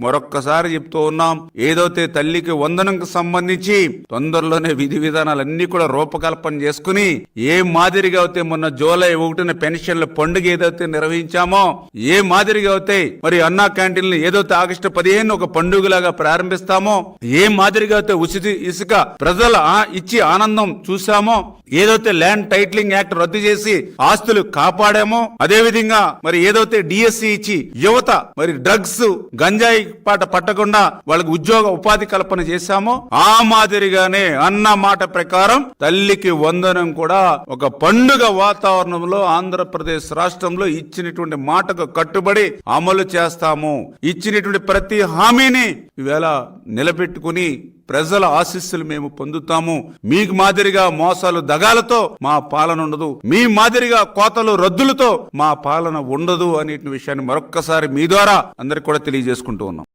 మరొక్కసారి చెప్తూ ఉన్నాం, ఏదైతే తల్లికి వందనంకు సంబంధించి తొందరలోనే విధి విధానాలన్నీ కూడా రూపకల్పన చేసుకుని ఏ మాదిరిగా అయితే మొన్న జూలై 1న పెన్షన్ల పండుగ ఏదైతే నిర్వహించామో, ఏ మాదిరిగా అయితే మరి అన్నా క్యాంటీన్లు ఏదైతే ఆగస్టు 15 ఒక పండుగలాగా ప్రారంభిస్తామో, ఏ మాదిరిగా అయితే ఉచిత ఇసుక ప్రజల ఇచ్చి ఆనందం చూసామో, ఏదైతే ల్యాండ్ టైటిలింగ్ యాక్ట్ రద్దు చేసి ఆస్తులు కాపాడామో, అదే విధంగా మరి ఏదైతే డిఎస్సి ఇచ్చి యువత మరి డ్రగ్స్ గంజాయి పాట పట్టకుండా వాళ్ళకి ఉద్యోగ ఉపాధి కల్పన చేశామో, ఆ మాదిరిగానే అన్న మాట ప్రకారం తల్లికి వందనం కూడా ఒక పండుగ వాతావరణంలో ఆంధ్రప్రదేశ్ రాష్ట్రంలో ఇచ్చినటువంటి మాటకు కట్టుబడి అమలు చేస్తాము. ఇచ్చినటువంటి ప్రతి హామీని ఈవేళ నిలబెట్టుకుని ప్రజల ఆశీస్సులు మేము పొందుతాము. మీకు మాదిరిగా మోసాలు దగాలతో మా పాలన ఉండదు, మీ మాదిరిగా కోతలు రద్దులతో మా పాలన ఉండదు అనే విషయాన్ని మరొక్కసారి మీ ద్వారా అందరికి కూడా తెలియజేసుకుంటూ ఉన్నాం.